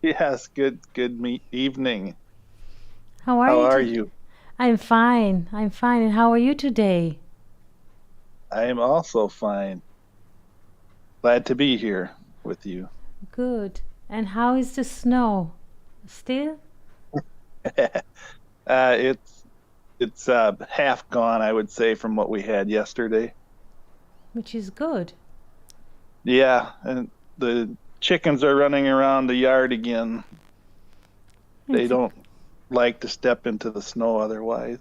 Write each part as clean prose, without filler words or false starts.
Yes, good evening. How are How you are today? you? I'm fine. I'm fine. And how are you today? I am also fine. Glad to be here with you. Good. And how is the snow? Still? It's half gone, I would say, from what we had yesterday. Which is good. Yeah, and the chickens are running around the yard again. They It's a, don't like to step into the snow otherwise.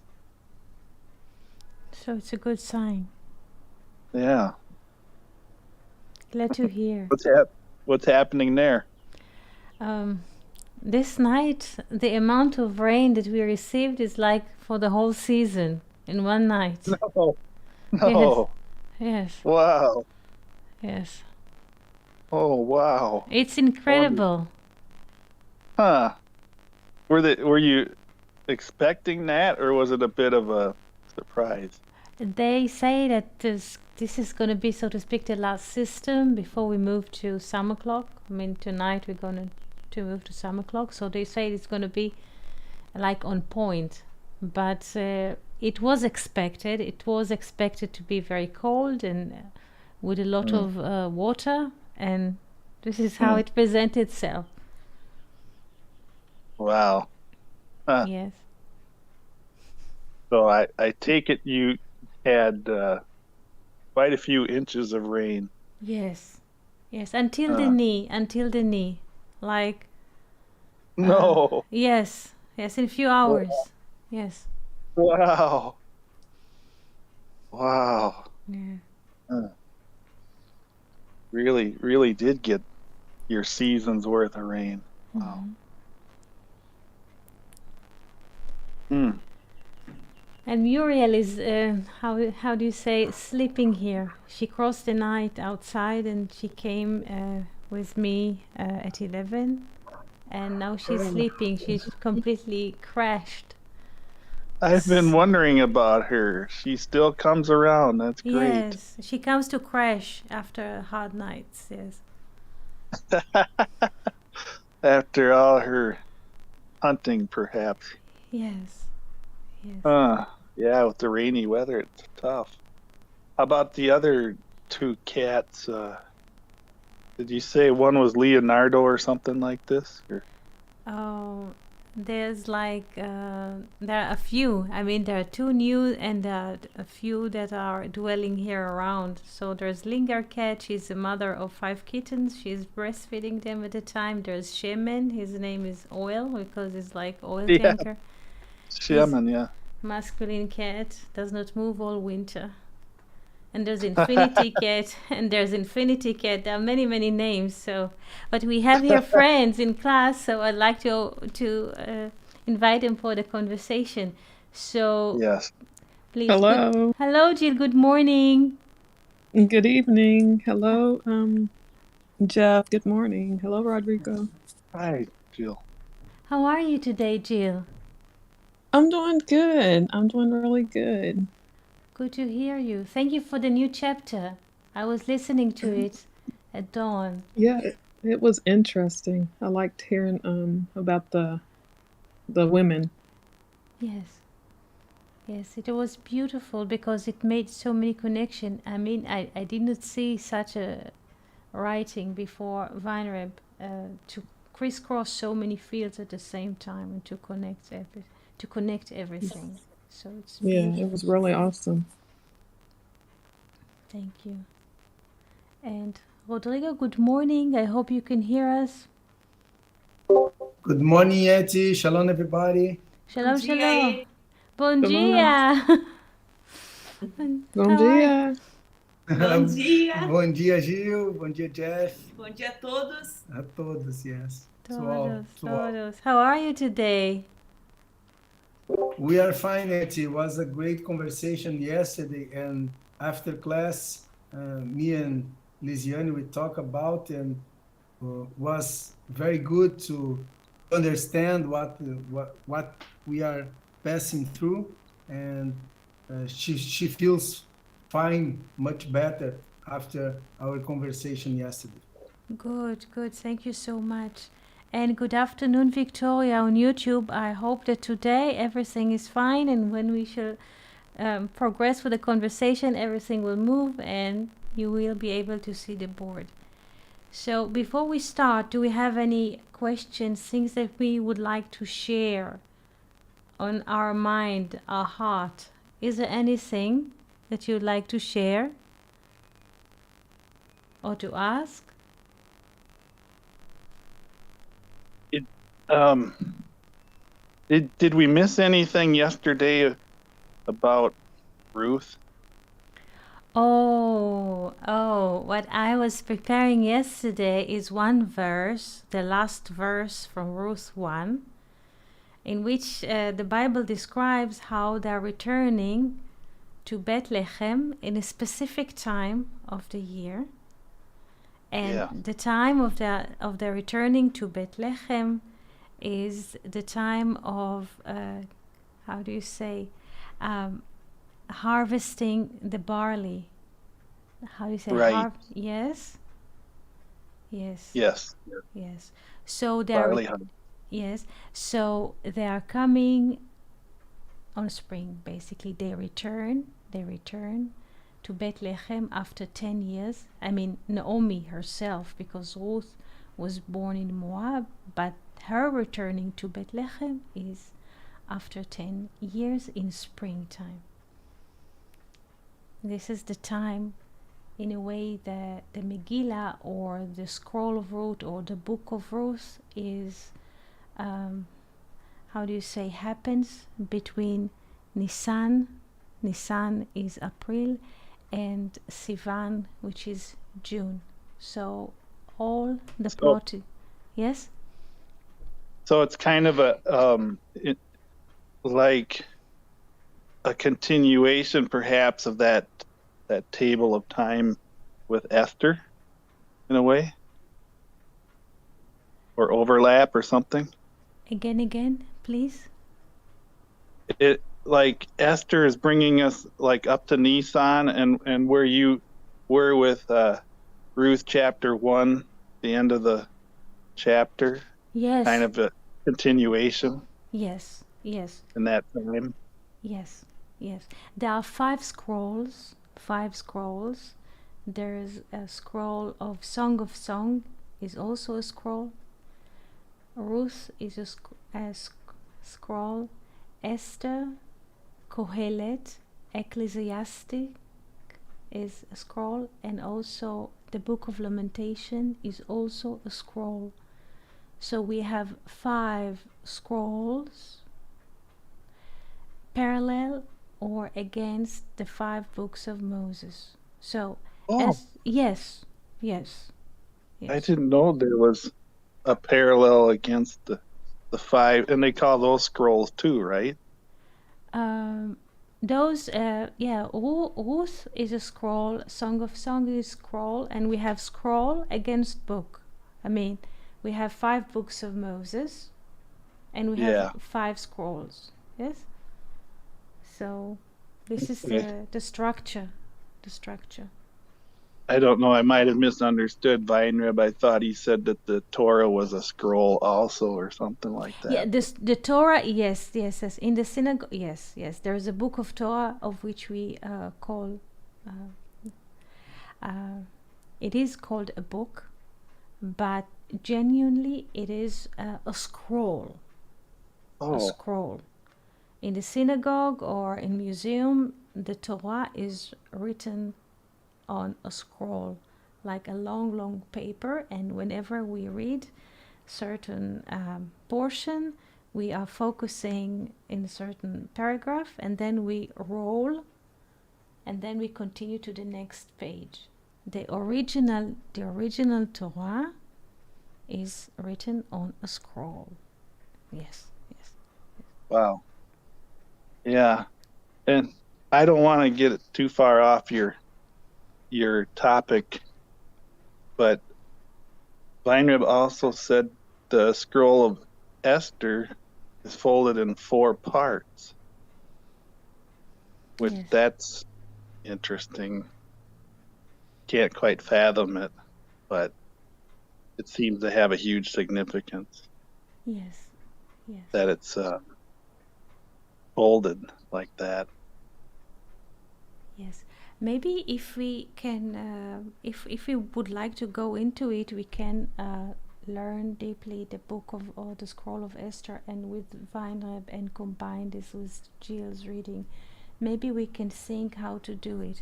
so it's a good sign. Yeah. Glad to hear. What's hap what's happening there? Um, this night, the amount of rain that we received is like for the whole season in one night. No, Yes, no. yes, Wow. yes. Oh, wow. It's Wonder. incredible. Huh. Were you expecting that, or was it a bit of a surprise? They say that this is going to be, so to speak, the last system before we move to summer clock. I mean, tonight we're going to move to summer clock, so they say it's going to be like on point. But it was expected. It was expected to be very cold and with a lot Hmm. of water, and this is how Hmm. it presents itself. Wow. Huh. Yes, So I take it you had quite a few inches of rain. yes, yes. Huh. Until the knee, like No. yes, yes, in a few hours. Yes. Wow. Wow. Yeah. Huh. Really, really did get your season's worth of rain. Wow. Mhm. Hmm. And Muriel is how do you say sleeping here? She crossed the night outside and she came with me at 11, and now she's sleeping. She's completely crashed. I've been S- wondering about her. She still comes around. That's great. yes, she comes to crash after hard nights. Yes, After all her hunting, perhaps. yes, yes. Yeah, with the rainy weather, it's tough. How about the other two cats? Did you say one was Leonardo or something like this? Or Oh, there's like there are a few. I mean, there are two new and a few that are dwelling here around. So there's Linger Cat. She's the mother of 5 kittens. She's breastfeeding them at the time. There's Shemin. His name is Oil because it's like oil yeah, tanker. He's Shaman, yeah. masculine cat. Does not move all winter. And there's Infinity Cat, and there's Infinity Cat. There are many, many names. So, but we have here friends in class, so I'd like to invite them for the conversation. So, Yes. please, good. Hello. Hello, Jill. Good morning. Good evening. Hello, Jeff. Good morning. Hello, Rodrigo. Hi, Jill. How are you today, Jill? I'm doing good. I'm doing really good. Good to hear you. Thank you for the new chapter. I was listening to it at dawn. Yeah, it was interesting. I liked hearing about the women. Yes. Yes, it was beautiful because it made so many connections. I mean, I did not see such a writing before Weinreb to crisscross so many fields at the same time and to connect everything. So it's Yeah, it beautiful. was really awesome. Thank you. And Rodrigo, good morning. I hope you can hear us. Good morning, Yeti. Shalom, everybody. Bom Shalom, dia shalom. aí. Bon Shalom. dia. And Bom how are you? dia. Bom dia. Bom dia, Gil. Bom dia, Jeff. Bom dia a todos. A todos, yes. To Todos, all, to all. todos. How are you today? We are fine, Yeti. It was a great conversation yesterday, and after class, me and Lisiane, we talk about, and was very good to understand what we are passing through, and she feels fine, much better after our conversation yesterday. Good, good. Thank you so much. And good afternoon, Victoria, on YouTube. I hope that today everything is fine, and when we shall progress with the conversation, everything will move and you will be able to see the board. So before we start, do we have any questions, things that we would like to share on our mind, our heart? Is there anything that you'd like to share or to ask? Did we miss anything yesterday about Ruth? What I was preparing yesterday is one verse, the last verse from Ruth 1, in which the Bible describes how they're returning to Bethlehem in a specific time of the year. And Yeah. the time of their returning to Bethlehem is the time of, how do you say, harvesting the barley. How do you say? Right. Yes. Yes. Yes. Yes. So they're Barley hunt. yes. So they are coming on spring. Basically, they return to Bethlehem after 10 years. I mean, Naomi herself, because Ruth was born in Moab, but her returning to Bethlehem is after 10 years in springtime. This is the time, in a way, that the Megillah or the Scroll of Ruth or the Book of Ruth is, how do you say, happens between Nisan is April, and Sivan, which is June. So all the plot, yes? So it's kind of like a continuation, perhaps, of that table of time with Esther, in a way, or overlap or something. Again, please. It like Esther is bringing us like up to Nisan, and where you were with Ruth chapter 1, the end of the chapter, Yes. kind of a continuation Yes. in that time. Yes. There are 5 scrolls. There's a scroll of Song of Song, is also a scroll. Ruth is a scroll. Esther, Kohelet, Ecclesiastic is a scroll, and also the Book of Lamentation is also a scroll. So we have 5 scrolls parallel or against the 5 books of Moses. So, yes. I didn't know there was a parallel against the 5, and they call those scrolls too, right? Those, Ruth is a scroll, Song of Song is scroll, and we have scroll against book. I mean, we have 5 books of Moses, and we have 5 scrolls. Yes. So this is the structure. I don't know. I might have misunderstood Weinreb. I thought he said that the Torah was a scroll also, or something like that. Yeah, the Torah, yes. In the synagogue, yes. There is a book of Torah of which we call. It is called a book, but genuinely it is a scroll. A scroll. In the synagogue or in museum, the Torah is written on a scroll, like a long paper, and whenever we read certain portion, we are focusing in a certain paragraph, and then we roll, and then we continue to the next page. The original Torah is written on a scroll. Yes. Wow. Yeah, and I don't want to get too far off your topic, but Weinreb also said the scroll of Esther is folded in 4 parts, which that's interesting. Can't quite fathom it, but it seems to have a huge significance Yes. Yes. that it's folded like that. Yes. Maybe if we can, if we would like to go into it, we can learn deeply the book of or the scroll of Esther and with Weinreb and combine this with Jill's reading. Maybe we can think how to do it.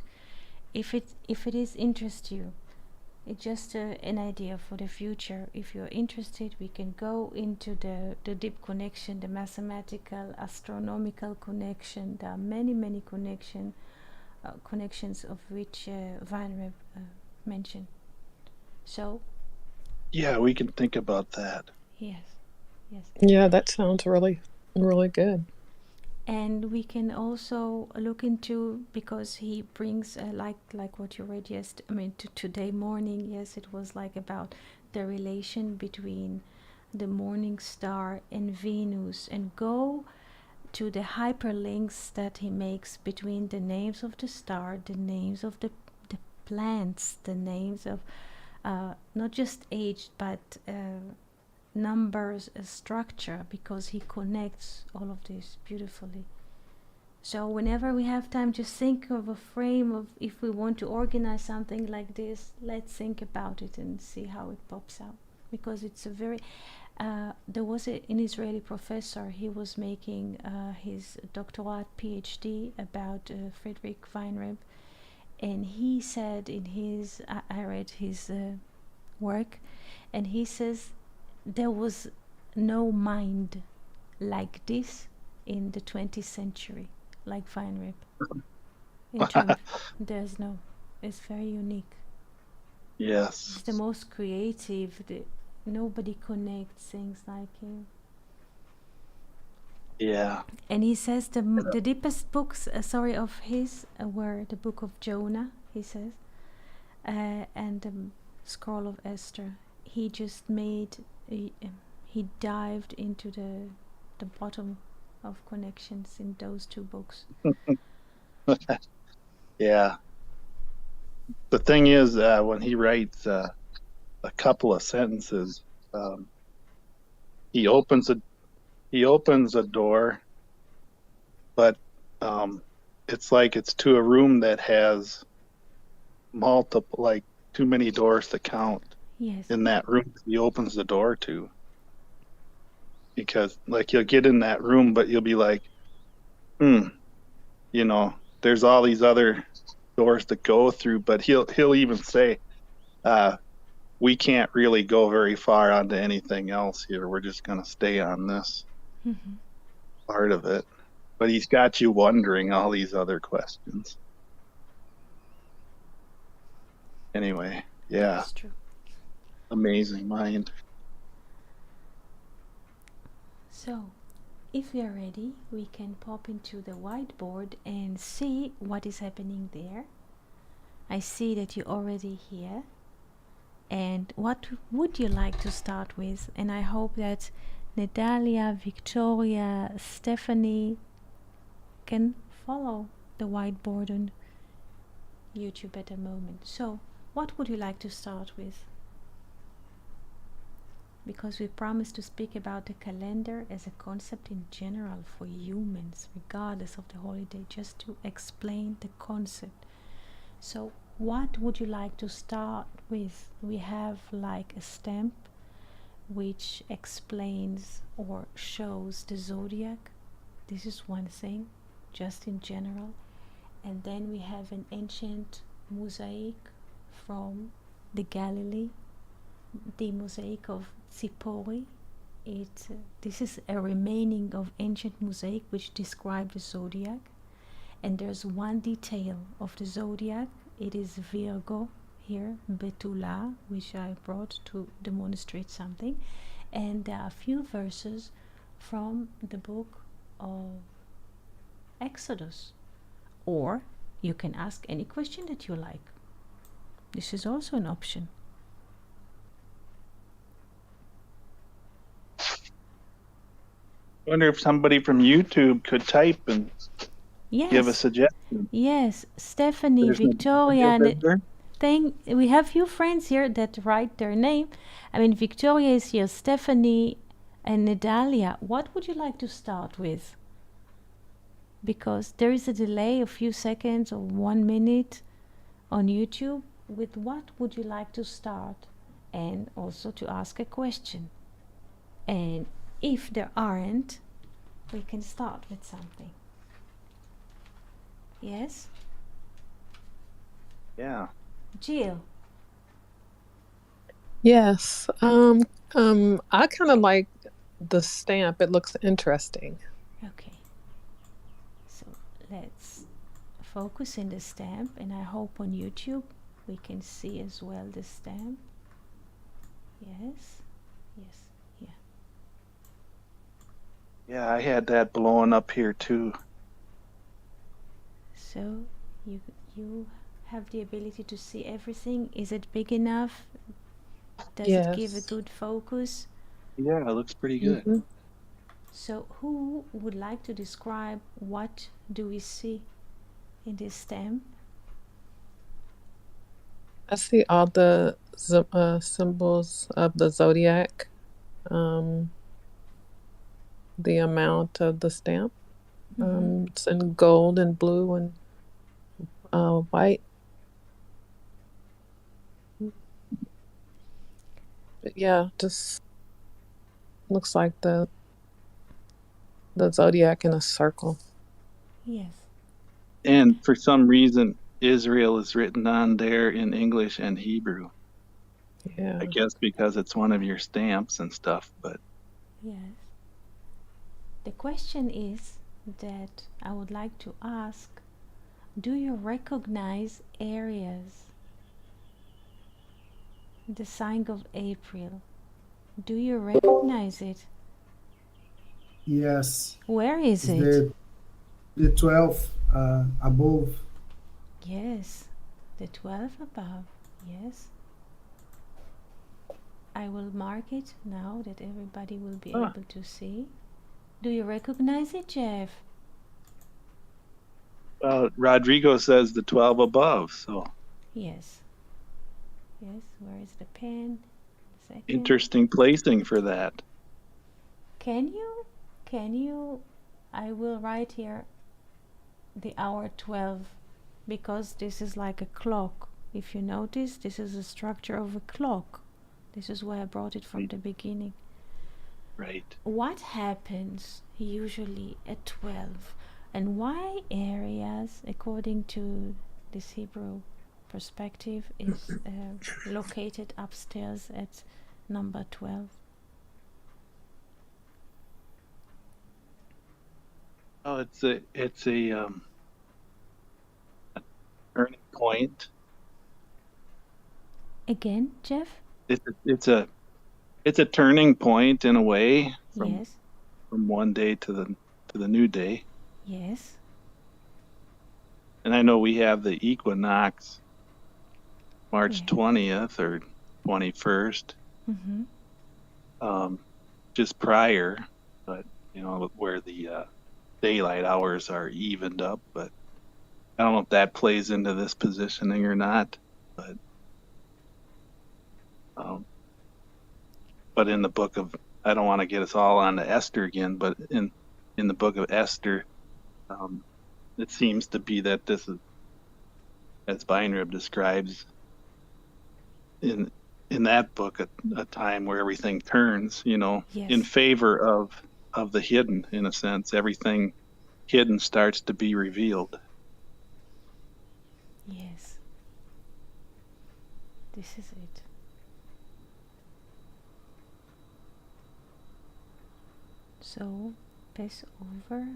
If it is interest you, it's just an idea for the future. If you're interested, we can go into the deep connection, the mathematical, astronomical connection. There are many connections of which Weinreb mentioned. So, Yeah, we can think about that. yes. Yeah, that sounds really, really good. And we can also look into, because he brings like what you read today morning. Yes, it was like about the relation between the morning star and Venus, and go to the hyperlinks that he makes between the names of the star, the names of the plants, the names of not just age but numbers, structure, because he connects all of this beautifully. So whenever we have time, just think of a frame of, if we want to organize something like this, let's think about it and see how it pops out, because it's a very there was an Israeli professor. He was making his doctorate PhD about Friedrich Weinreb, and he said in his I read his work, and he says there was no mind like this in the 20th century, like Weinreb. In terms, there's no. It's very unique. Yes. It's the most creative. Nobody connects things like him. Yeah. And he says the deepest books, of his were the Book of Jonah, he says, and the Scroll of Esther. He just he dived into the bottom of connections in those two books. Yeah. The thing is, when he writes a couple of sentences, he opens a door, but it's like it's to a room that has multiple, like too many doors to count. Yes. In that room he opens the door to, because like you'll get in that room, but you'll be like, there's all these other doors to go through. But he'll even say, we can't really go very far onto anything else here. We're just going to stay on this part of it. But he's got you wondering all these other questions. Anyway, yeah. That's true. Amazing mind. So, if we are ready, we can pop into the whiteboard and see what is happening there. I see that you're already here. And what would you like to start with? And I hope that Natalia, Victoria, Stephanie can follow the whiteboard on YouTube at the moment. So, what would you like to start with? Because we promised to speak about the calendar as a concept in general for humans, regardless of the holiday, just to explain the concept. So, what would you like to start with? We have like a stamp which explains or shows the zodiac. This is one thing, just in general. And then we have an ancient mosaic from the Galilee, the mosaic of Tzipori. This is a remaining of ancient mosaic which describe the zodiac. And there's one detail of the zodiac. It is Virgo here, Betula, which I brought to demonstrate something. And there are a few verses from the book of Exodus. Or you can ask any question that you like. This is also an option. I wonder if somebody from YouTube could type and Yes. give a suggestion. Yes, Stephanie, There's no Victoria, video, is there? we have few friends here that write their name. I mean, Victoria is here, Stephanie and Nedalia. What would you like to start with? Because there is a delay of few seconds or 1 minute on YouTube. With what would you like to start? And also to ask a question. And if there aren't, we can start with something. Yes? Yeah. Jill. Yes. I kind of like the stamp. It looks interesting. Okay. So let's focus in the stamp, and I hope on YouTube we can see as well the stamp. Yes. Yes. Yeah. Yeah, I had that blowing up here too. So you have the ability to see everything. Is it big enough? Does it give a Yes. good focus? Yeah, it looks pretty good. Mhm. So who would like to describe what do we see in this stamp? I see all the symbols of the zodiac. The amount of the stamp. It's in gold and blue and white. But yeah, just looks like the zodiac in a circle. Yes. And for some reason, Israel is written on there in English and Hebrew. Yeah. I guess because it's one of your stamps and stuff, but Yes. The question is that I would like to ask, do you recognize areas? The sign of April. Do you recognize it? Yes. Where is It's it? the 12 above. Yes. The 12 above. Yes. I will mark it now that everybody will be Ah. able to see. Do you recognize it, Jeff? Rodrigo says the 12 above, so Yes. Yes, where is the pen? Second. interesting placing for that. Can you, I will write here the hour 12 because this is like a clock. If you notice, this is a structure of a clock. This is why I brought it from the beginning. Right. What happens usually at 12 and why areas, according to this Hebrew perspective, is located upstairs at number 12? Oh, it's a turning point. Again, Jeff? It's a turning point in a way from Yes. from one day to the new day. Yes. And I know we have the equinox March Yeah. 20th or 21st, Mm-hmm. just prior, but where the daylight hours are evened up. But I don't know if that plays into this positioning or not. But in the book of, I don't want to get us all on to Esther again, but in the book of Esther, it seems to be that this is, as Weinrib describes in that book, a time where everything turns, Yes. in favor of the hidden. In a sense, everything hidden starts to be revealed. Yes. This is it. So, Passover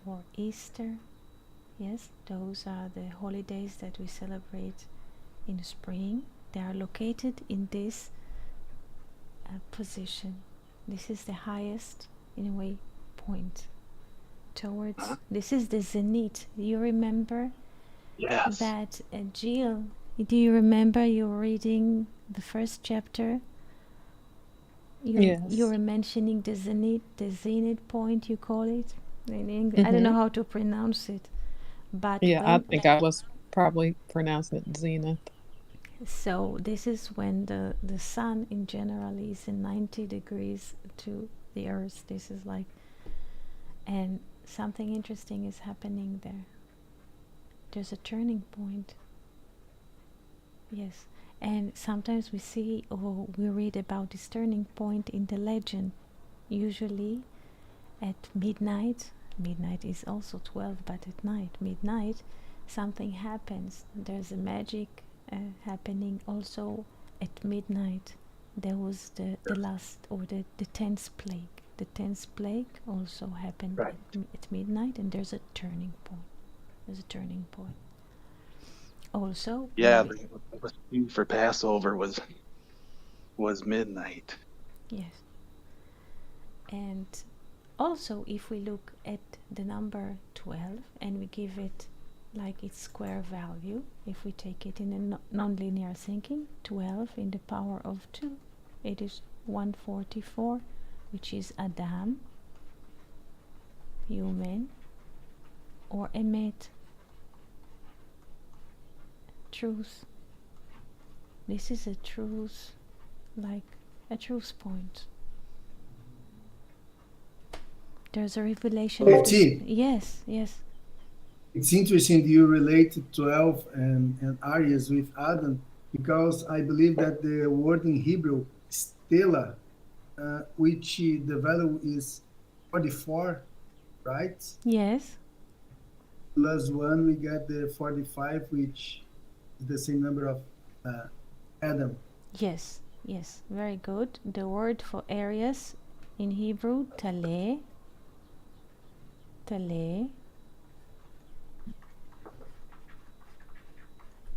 or Easter, yes, those are the holidays that we celebrate in the spring. They are located in this position. This is the highest, in a way, point towards. This is the zenith. You remember Yes. that, Jill? Do you remember you were reading the first chapter? Yes. You were mentioning the zenith point, you call it in English. I don't know how to pronounce it, but Yeah, I when- think I was probably pronouncing it zenith. So this is when the sun in general is in 90 degrees to the earth. This is like, and something interesting is happening there. There's a turning point. Yes. And sometimes we see or we read about this turning point in the legend. Usually at midnight, midnight is also 12, but at night, midnight, something happens. There's a magic happening also at midnight. There was the last, or the 10th plague. The 10th plague also happened Right. at midnight, and there's a turning point. There's a turning point. Also, Yeah, maybe- the food for Passover was midnight. yes. And also, if we look at the number 12 and we give it like its square value, if we take it in a nonlinear thinking, 12 in the power of 2, it is 144, which is Adam, human, or Emet, truth. This is a truth, like a truth point. There's a revelation of this. 15. Yes, yes. It's interesting you relate 12 and Aries with Adam, because I believe that the word in Hebrew, stela, which the value is 44, right? Yes, Plus 1, we get the 45, which is the same number of Adam. yes, yes. Very good. The word for Aries in Hebrew, taleh. Taleh.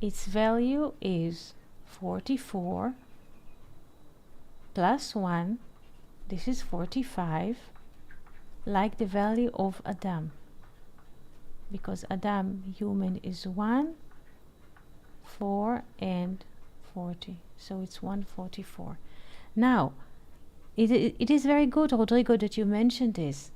Its value is 44 plus 1. This is 45, like the value of Adam. Because Adam, human, is 1, 4, and 40. So it's 144. Now, it is very good, Rodrigo, that you mentioned this.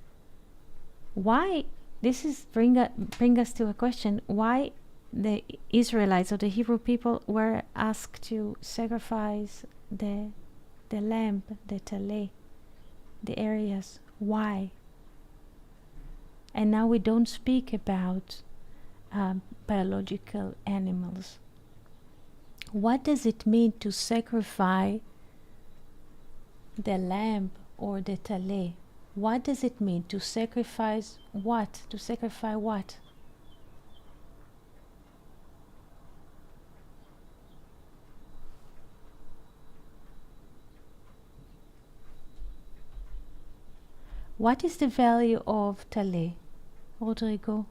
Why? This is bring us to a question. Why the Israelites or the Hebrew people were asked to sacrifice the lamb, the taleh, the areas? Why? And now we don't speak about biological animals. What does it mean to sacrifice the lamb or the taleh? What does it mean to sacrifice what? To sacrifice what? What is the value of taleh, Rodrigo?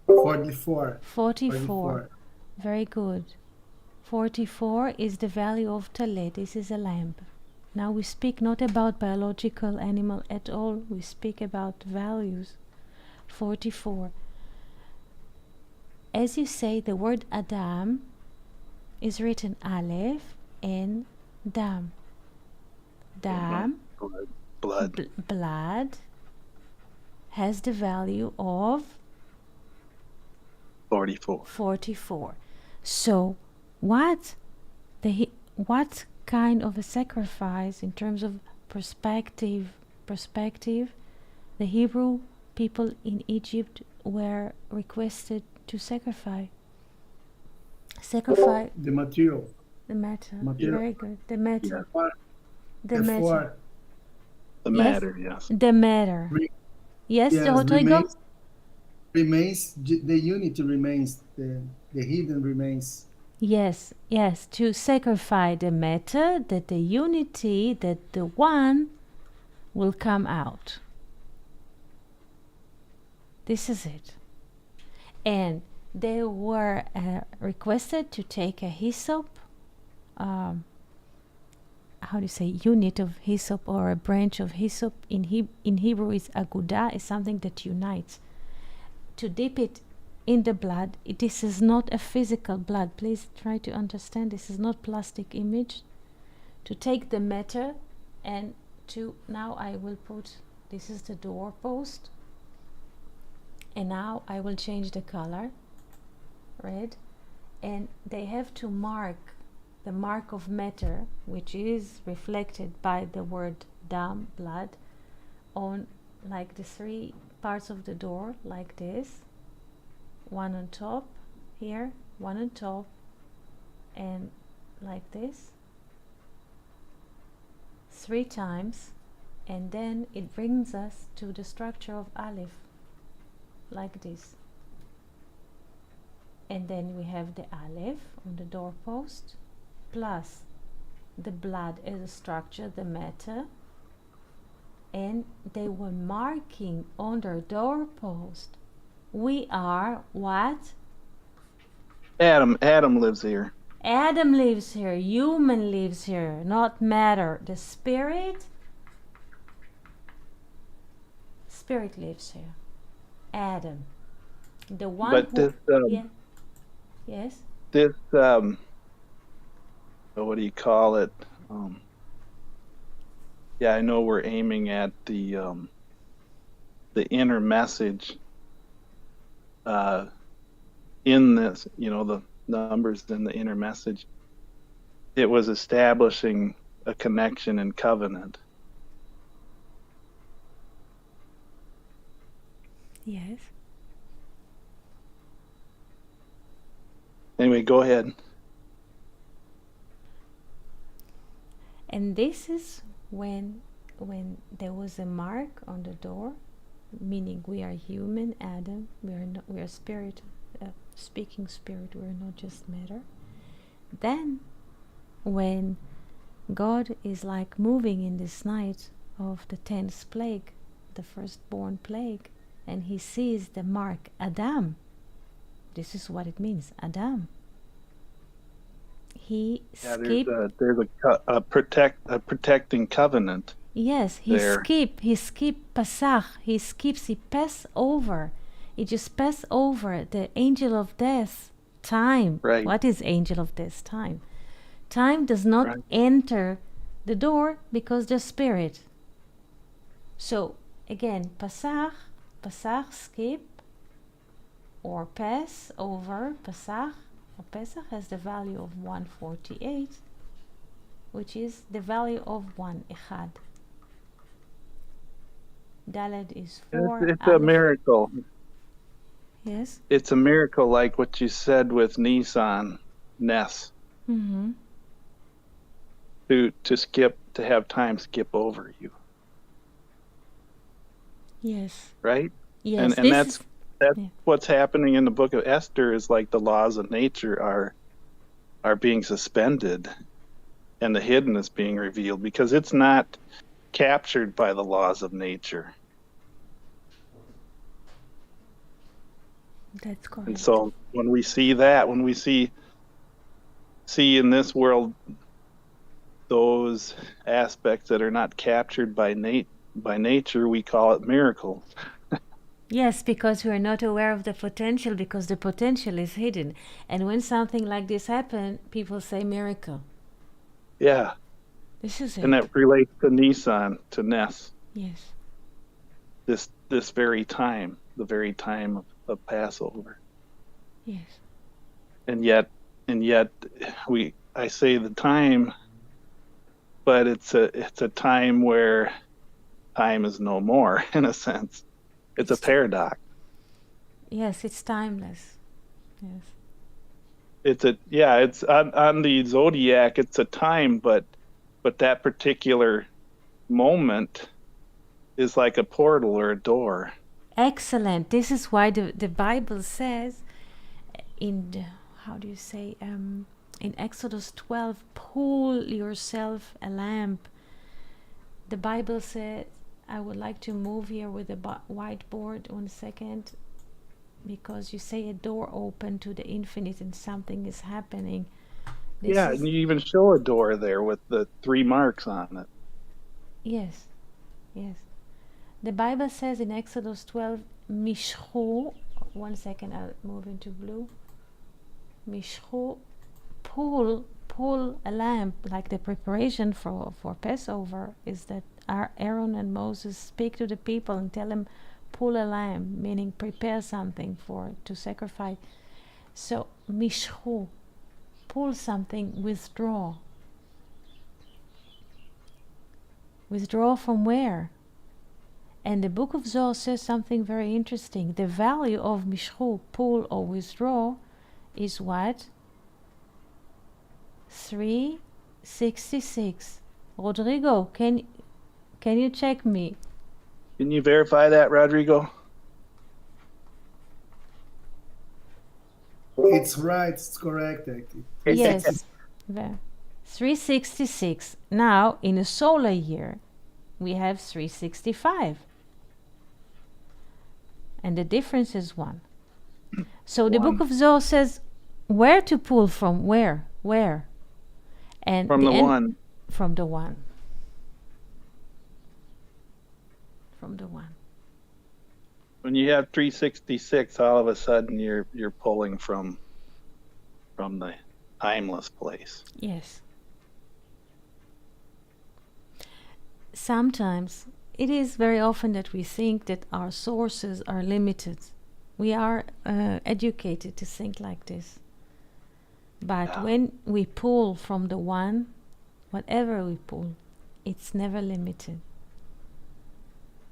44. 44. Very good. 44 is the value of taleh. This is a lamb. Now we speak not about biological animal at all. We speak about values. 44. As you say, the word Adam is written Aleph and Dam. Dam, Blood. blood, has the value of 44. 44. So, what kind of a sacrifice in terms of perspective, the Hebrew people in Egypt were requested to sacrifice? Sacrifice The material. the matter. Material. Very good. The matter. The The matter. 4. The Yes. matter, yes. The matter. Re- Yes, Yes, Rodrigo? remains, the unity remains, the hidden remains. Yes, yes, to sacrifice the matter, that the unity, that the one will come out. This is it. And they were requested to take a hyssop, how do you say, unit of hyssop or a branch of hyssop. In Hebrew is agudah, is something that unites. To dip it in the blood. This is not a physical blood. Please try to understand. This is not plastic image. To take the matter and to, now I will put, this is the doorpost, and now I will change the color, red, and they have to mark the mark of matter, which is reflected by the word dam, blood, on like the three parts of the door, like this, one on top here, one on top, and like this 3 times, and then it brings us to the structure of Aleph, like this. And then we have the Aleph on the doorpost, plus the blood as a structure, the matter, and they were marking on their doorpost, we are what? Adam lives here. Adam lives here, human lives here, not matter. The spirit lives here. Adam. The one But who this, yeah. Yes. this what do you call it? Yeah, I know we're aiming at the inner message in this, the numbers in the inner message. It was establishing a connection and covenant. Yes. Anyway, go ahead. And this is when there was a mark on the door, meaning we are human, Adam. We are spirit, speaking spirit. We are not just matter. Then, when God is like moving in this night of the 10th plague, the firstborn plague, and he sees the mark Adam. This is what it means, Adam. He skipped. There's a protecting covenant. Yes, he there. skipped Pasach. He passed over. He just passed over the angel of death, time. Right. What is angel of death? Time. Time does not enter the door because the spirit. So again, Pasach, skip, or pass over. Pasach or Pesach has the value of 148, which is the value of 1, Echad. Dalet is 4. It's a miracle. Yes. It's a miracle, like what you said with Nissan, Ness. Mm-hmm. To have time skip over you. Yes. Right? Yes. And that's yeah. what's happening in the book of Esther, is like the laws of nature are being suspended and the hidden is being revealed, because it's not captured by the laws of nature. That's correct. And so when we see that, when we see in this world those aspects that are not captured by nature, we call it miracles. Yes, because we are not aware of the potential, because the potential is hidden. And when something like this happens, people say miracle. Yeah. This is it. And that relates to Nissan, to Ness. Yes. This very time, the very time of Passover. Yes. And yet I say the time, but it's a time where time is no more, in a sense. It's a paradox. Yes, it's timeless. Yes. It's on the zodiac, it's a time, but that particular moment is like a portal or a door. Excellent. This is why the Bible says in Exodus 12, pull yourself a lamp. The Bible says, I would like to move here with the whiteboard 1 second, because you say a door open to the infinite and something is happening. And you even show a door there with the 3 marks on it. Yes. The Bible says in Exodus 12, Mishchu, 1 second, I'll move into blue. Mishchu, pull a lamp, like the preparation for Passover is that Aaron and Moses speak to the people and tell them, pull a lamb, meaning prepare something to sacrifice. So, mishchu, pull something, withdraw. Withdraw from where? And the book of Zohar says something very interesting. The value of mishchu, pull or withdraw, is what? 366. Rodrigo, can you check me? Can you verify that, Rodrigo? It's right. It's correct, actually. Yes. 366. Now, in a solar year, we have 365. And the difference is 1. So the book of Zohar says where to pull from, where? And From the one. From the one. From the one. When you have 366, all of a sudden you're pulling from the timeless place. Yes. Sometimes it is very often that we think that our sources are limited. We are educated to think like this. But when we pull from the one, whatever we pull, it's never limited.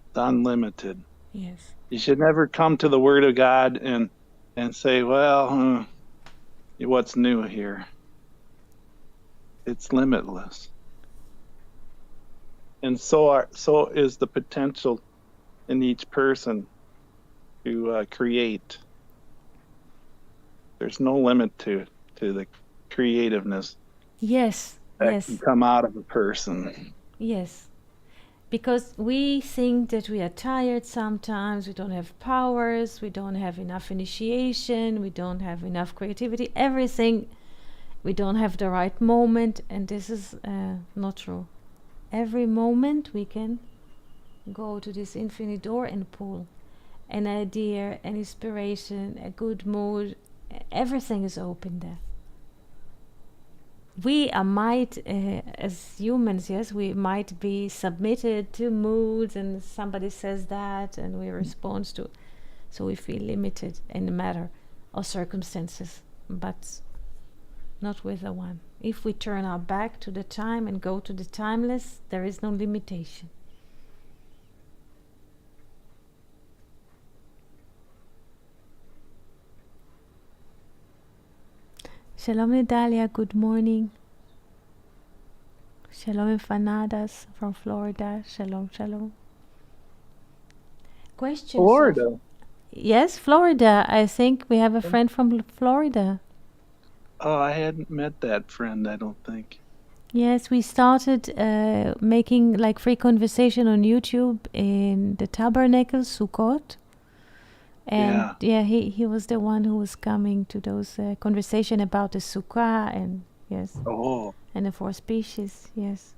It's unlimited. Yes. You should never come to the Word of God and say, well, what's new here? It's limitless. And so is the potential in each person to create. There's no limit to the creativeness Yes. that Yes. can come out of a person. Yes. Because we think that we are tired sometimes, we don't have powers, we don't have enough initiation, we don't have enough creativity, everything, we don't have the right moment, and this is not true. Every moment we can go to this infinite door and pull an idea, an inspiration, a good mood, everything is open there. We might, as humans, yes, we might be submitted to moods, and somebody says that, and we respond to. So we feel limited in a matter of circumstances, but not with the one. If we turn our back to the time and go to the timeless, there is no limitation. Shalom Natalia, good morning. Shalom Empanadas from Florida. Shalom, shalom. Questions? Florida. Yes, Florida. I think we have a friend from Florida. Oh, I hadn't met that friend, I don't think. Yes, we started making like free conversation on YouTube in the Tabernacle, Sukkot. And yeah, he was the one who was coming to those conversation about the Sukkah and yes. Oh. And the 4 species, yes.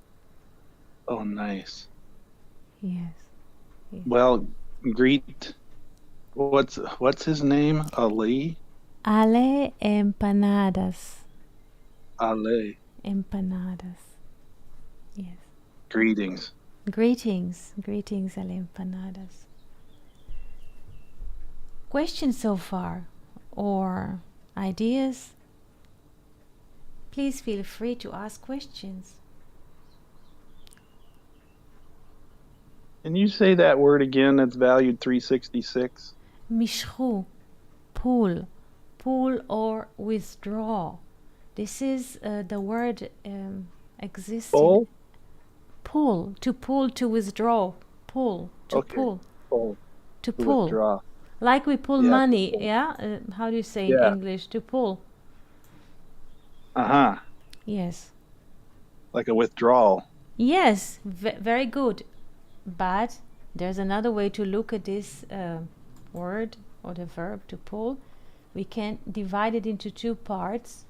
Oh, nice. Yes. Well, greet. What's his name? Ali? Ale empanadas. Ale. Empanadas. Yes. Greetings. Greetings, Ale empanadas. Questions so far or ideas? Please feel free to ask questions. Can you say that word again that's valued 366? Mishchu, pull or withdraw. This is the word existing. Pull? To pull, to withdraw. Pull, to Okay. pull. Pull. To pull. Withdraw. Like we pull Yeah, money, to pull. yeah? How do you say Yeah. in English? To pull. Uh-huh. Yes. Like a withdrawal. Yes, very good. But there's another way to look at this word or the verb to pull. We can divide it into 2 parts.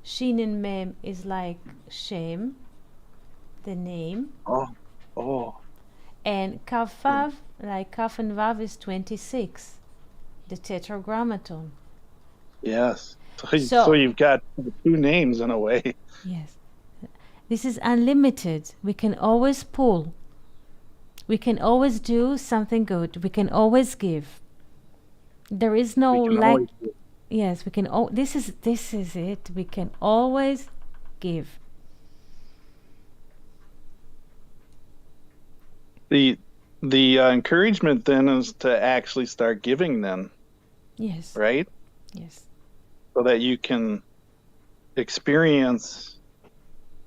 Shin and mem is like Shem, the name. Oh. And Kaf Vav, like Kaf and Vav, is 26, the tetragrammaton. Yes. So- So you've got 2 names in a way. Yes. This is unlimited. We can always pull. We can always do something good. We can always give. There is no We can lack. always do. Yes, we can. This is it. We can always give. The encouragement then is to actually start giving then, Yes. right? Yes. So that you can experience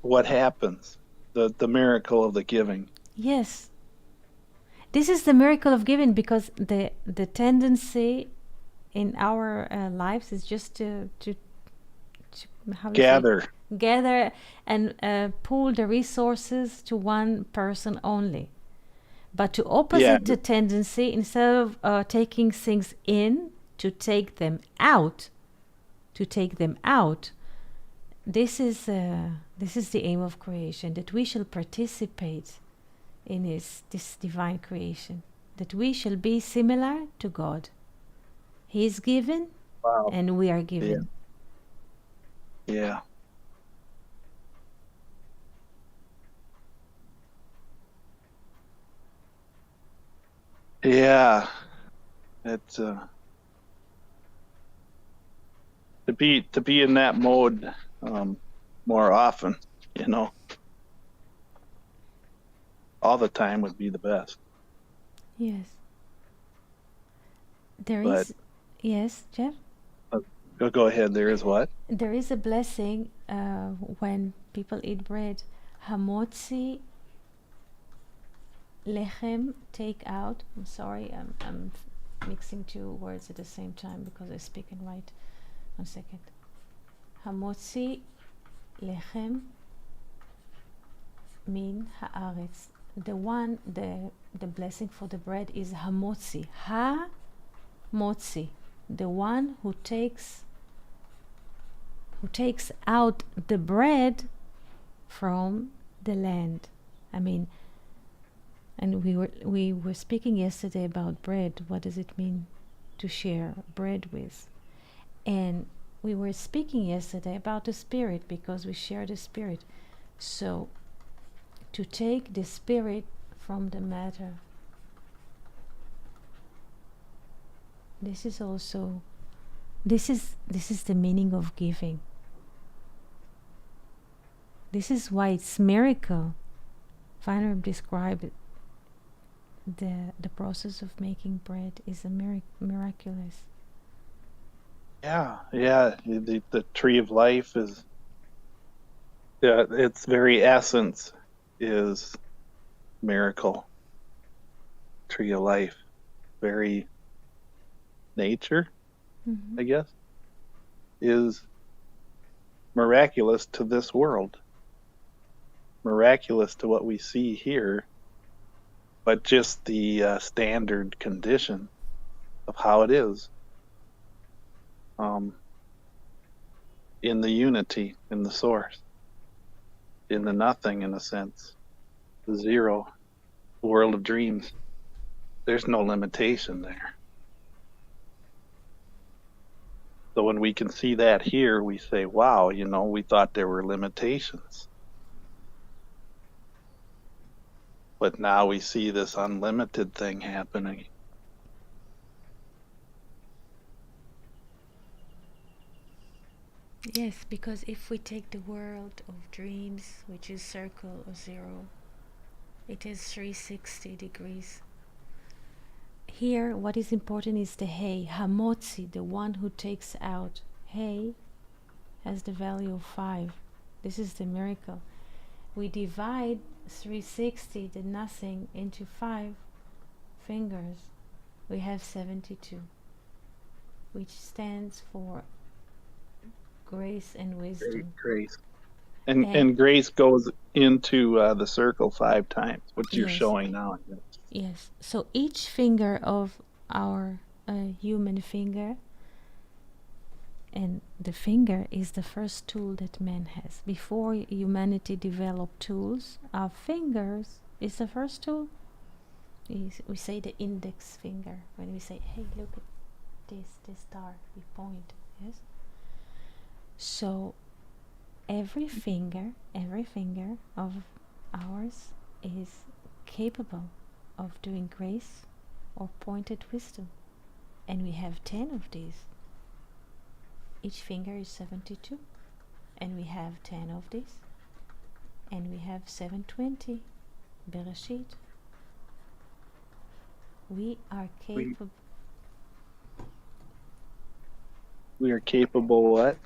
what happens, the miracle of the giving. Yes. This is the miracle of giving, because the tendency in our lives is just to how do you say? Gather and pool the resources to one person only. But to opposite the tendency, instead of taking things in, to take them out. This is the aim of creation, that we shall participate in this divine creation, that we shall be similar to God. He is given, Wow. and we are given. Yeah. Yeah. It's to be in that mode more often, you know. All the time would be the best. Yes. But- Yes, Jeff? Go ahead. There is what? There is a blessing when people eat bread. Hamotzi lechem, take out. I'm sorry, I'm mixing two words at the same time because I speak and write. 1 second. Hamotzi lechem min haaretz. The blessing for the bread is hamotzi. Ha-motzi. The one who takes out the bread from the land. I mean, and we were speaking yesterday about bread. What does it mean to share bread with? And we were speaking yesterday about the spirit, because we share the spirit. So to take the spirit from the matter, this is also this is the meaning of giving. This is why it's miracle. Weinreb described the process of making bread is a miraculous. Yeah. The tree of life is, its very essence is miracle. Tree of life, very nature, Mm-hmm. I guess, is miraculous to this world. Miraculous to what we see here, but just the standard condition of how it is. In the unity, in the source, in the nothing, in a sense, the zero, the world of dreams. There's no limitation there. So when we can see that here, we say, wow, we thought there were limitations. But now we see this unlimited thing happening. Yes, because if we take the world of dreams, which is circle or zero, it is 360 degrees. Here, what is important is the hey, hamotzi, the one who takes out. Hey has the value of 5. This is the miracle. We divide 360, the nothing, into 5 fingers. We have 72, which stands for grace and wisdom. Grace. And grace goes into the circle 5 times, which you're Yes. showing now. Yes. So each finger of our human finger, and the finger is the first tool that man has. Before humanity developed tools, our fingers is the first tool. We say the index finger. When we say, hey, look at this star, we point. Yes. So every finger of ours is capable of doing grace or pointed wisdom, and we have 10 of these. each finger is 72, and we have 10 of these, and we have 720 Bereshit. We are capable. We are capable what?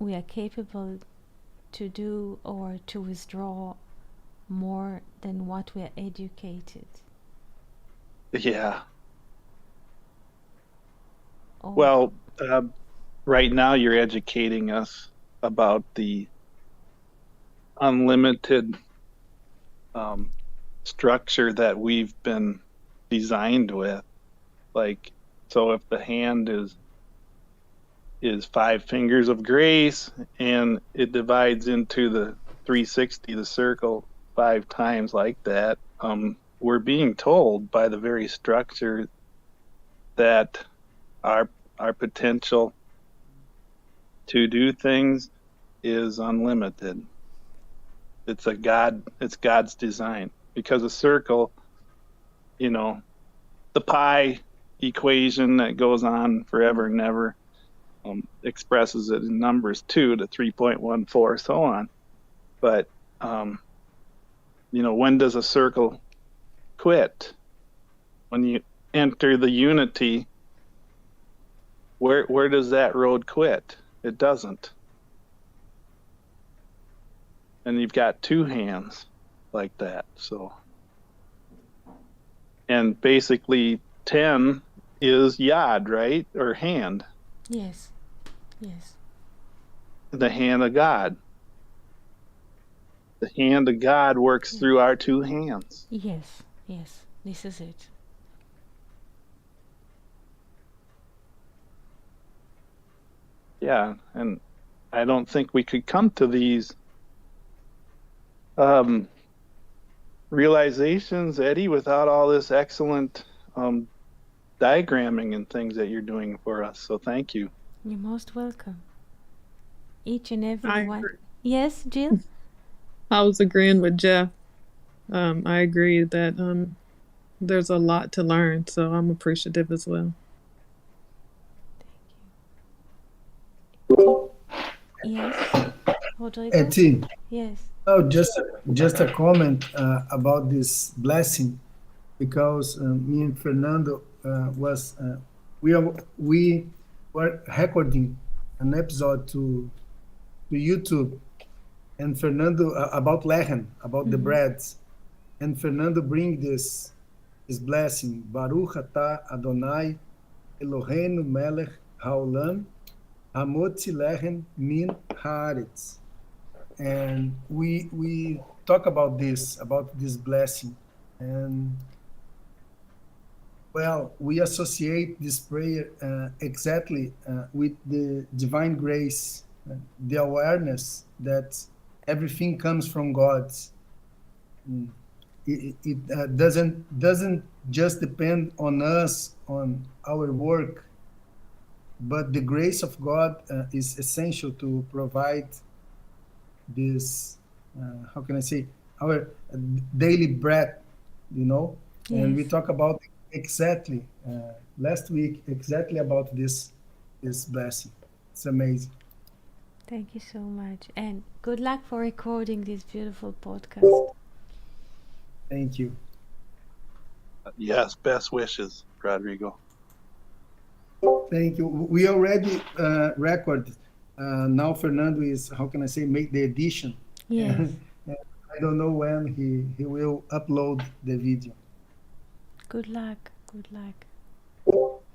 We are capable to do or to withdraw more than what we are educated. Yeah. Or Well, right now you're educating us about the unlimited structure that we've been designed with. Like, so if the hand is 5 fingers of grace and it divides into the 360, the circle, 5 times like that, we're being told by the very structure that our potential to do things is unlimited. It's God's design, because a circle, you know, the pi equation that goes on forever and never, expresses it in numbers 2 to 3.14, so on. But you know, when does a circle quit? When you enter the unity, where does that road quit? It doesn't. And you've got 2 hands like that. So, and basically 10 is yad, right? Or hand. yes, yes, The hand of God. The hand of God works through our 2 hands. yes, yes. This is it. Yeah, and I don't think we could come to these realizations, Eddie, without all this excellent diagramming and things that you're doing for us. So thank you. You're most welcome. Each and every I one. agree. Yes, Jill? I was agreeing with Jeff. I agree that there's a lot to learn, so I'm appreciative as well. Yes. Rodrigo? Eti, Yes. oh, just a comment about this blessing, because me and Fernando we were recording an episode to YouTube, and Fernando about lechem, about the breads, and Fernando bring this blessing: Baruch atah Adonai Eloheinu Melech Haolam Hamotzi lechem min haaretz. And we talk about this blessing, and well, we associate this prayer exactly with the divine grace, the awareness that everything comes from God. It doesn't just depend on us, on our work, but the grace of God is essential to provide this, how can I say, our daily bread, you know. And we Yes. talk about exactly last week exactly about this blessing. It's amazing. Thank you so much. And good luck for recording this beautiful podcast. Thank you. Yes, best wishes, Rodrigo. Thank you. We already recorded. Now Fernando is, how can I say, make the edition. Yes. And I don't know when he will upload the video. Good luck. Good luck.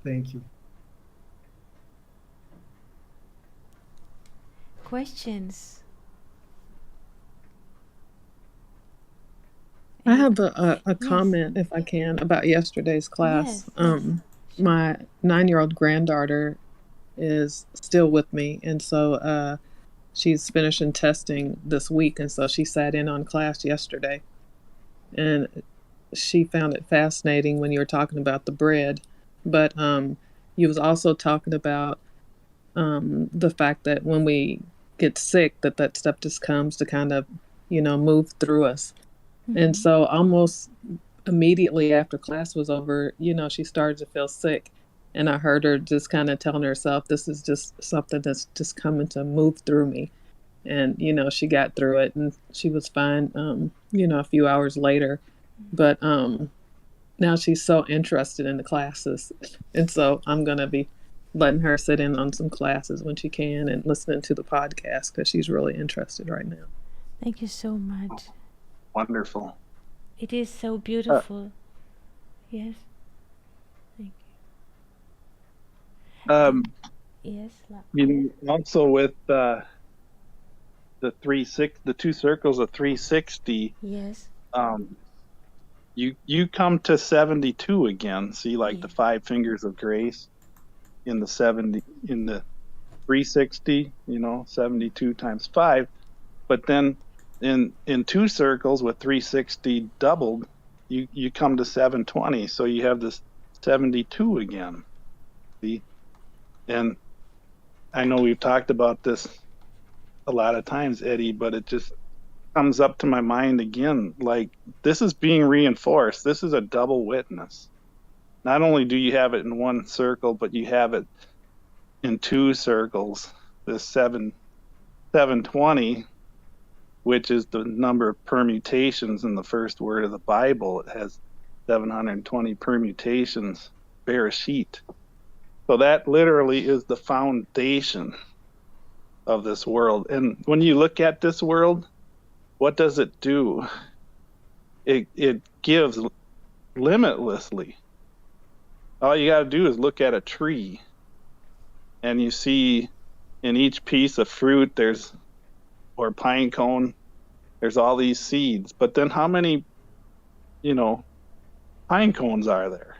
Thank you. Questions? I have a Yes. comment, if I can, about yesterday's class. Yes. My 9-year-old granddaughter is still with me, and so she's finishing testing this week, and so she sat in on class yesterday, and she found it fascinating when you were talking about the bread, but you was also talking about the fact that when we get sick, that stuff just comes to kind of, move through us. And so almost immediately after class was over, she started to feel sick. And I heard her just kind of telling herself, this is just something that's just coming to move through me. And, she got through it and she was fine, a few hours later. But now she's so interested in the classes. And so I'm going to be letting her sit in on some classes when she can and listening to the podcast because she's really interested right now. Thank you so much. Wonderful. It is so beautiful. Yes. Thank Um, you. Yes. Also with the two circles of 360. Yes. You come to 72 again. See, like the Yeah. 5 fingers of grace in the 360. 72 times 5. But then in 2 circles with 360 doubled, you come to 720. So you have this 72 again. See, and I know we've talked about this a lot of times, Eddie, but it just comes up to my mind again. Like, this is being reinforced. This is a double witness. Not only do you have it in 1 circle, but you have it in 2 circles. This 720, which is the number of permutations in the first word of the Bible. It has 720 permutations, Bereshit. So that literally is the foundation of this world. And when you look at this world, what does it do? It gives limitlessly. All you got to do is look at a tree, and you see in each piece of fruit or pine cone, there's all these seeds. But then how many, pine cones are there?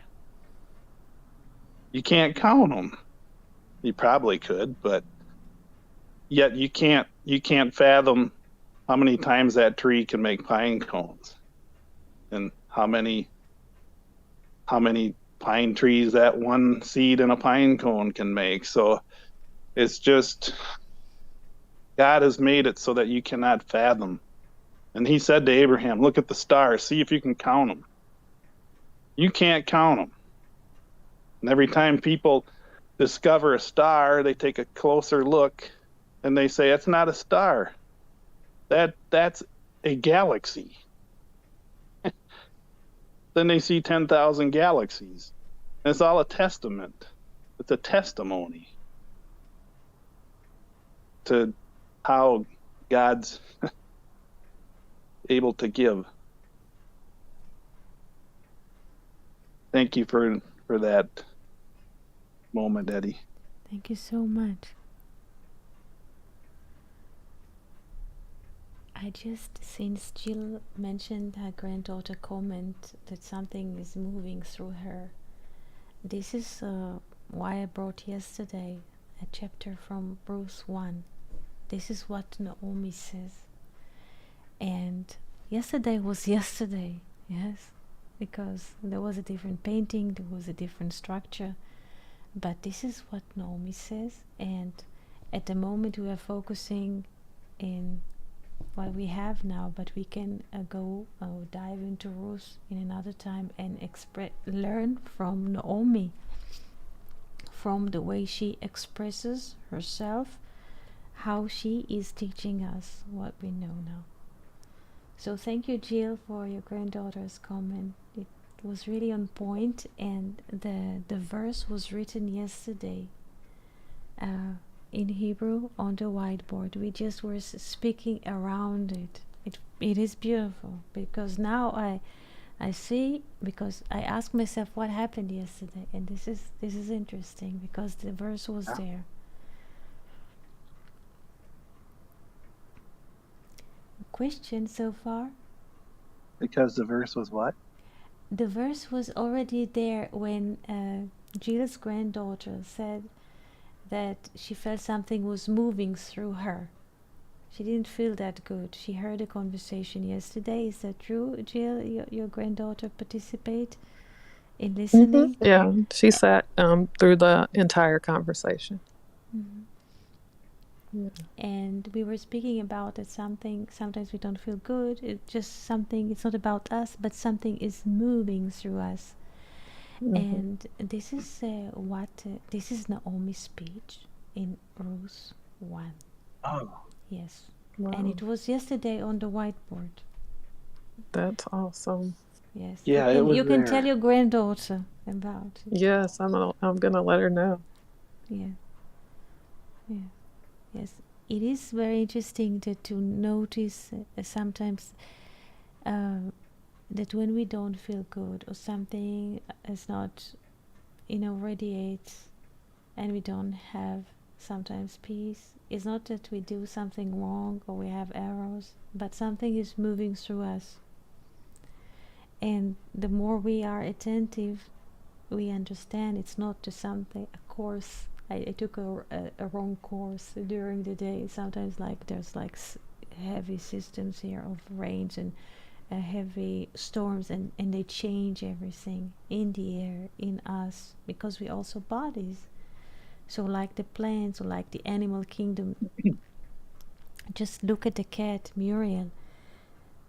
You can't count them. You probably could, but yet you can't fathom how many times that tree can make pine cones, and how many pine trees that one seed in a pine cone can make. So it's just, God has made it so that you cannot fathom. And he said to Abraham, look at the stars, see if you can count them. You can't count them. And every time people discover a star, they take a closer look and they say, it's not a star. That's a galaxy. Then they see 10,000 galaxies. And it's all a testament. It's a testimony to how God's able to give. Thank you for that moment, Eddie. Thank you so much. I just, since Jill mentioned her granddaughter comment that something is moving through her, this is why I brought yesterday a chapter from Ruth 1. This is what Naomi says. And yesterday was yesterday, yes, because there was a different painting, there was a different structure, but this is what Naomi says. And at the moment we are focusing in what we have now, but we can go dive into Ruth in another time and learn from Naomi, from the way she expresses herself, how she is teaching us what we know now. So thank you, Jill, for your granddaughter's comment. It was really on point, and the verse was written yesterday in Hebrew on the whiteboard. We just were speaking around it. It is beautiful, because now I see, because I asked myself what happened yesterday, and this is interesting because the verse was there. Question so far? Because the verse was what? The verse was already there when Jill's granddaughter said that she felt something was moving through her. She didn't feel that good. She heard a conversation yesterday. Is that true, Jill? Your granddaughter participate in listening? Mm-hmm. Yeah, she sat through the entire conversation. Mm-hmm. Yeah. And we were speaking about that sometimes we don't feel good. It's just something, it's not about us, but something is moving through us. And this is this is Naomi's speech in Ruth 1. Oh, Yes. Wow, And it was yesterday on the whiteboard. that's awesome. Yes. yeah, it was You can tell there. your granddaughter about it. Yes, I'm gonna let her know. Yeah. Yeah. Yes. It is very interesting to notice sometimes that when we don't feel good or something is not, radiates, and we don't have sometimes peace, it's not that we do something wrong or we have errors, but something is moving through us. And the more we are attentive, we understand it's not just something, a course. I took a wrong course during the day. Sometimes like there's like heavy systems here of rains and heavy storms, and they change everything in the air, in us, because we also bodies. So like the plants or like the animal kingdom, just look at the cat Muriel.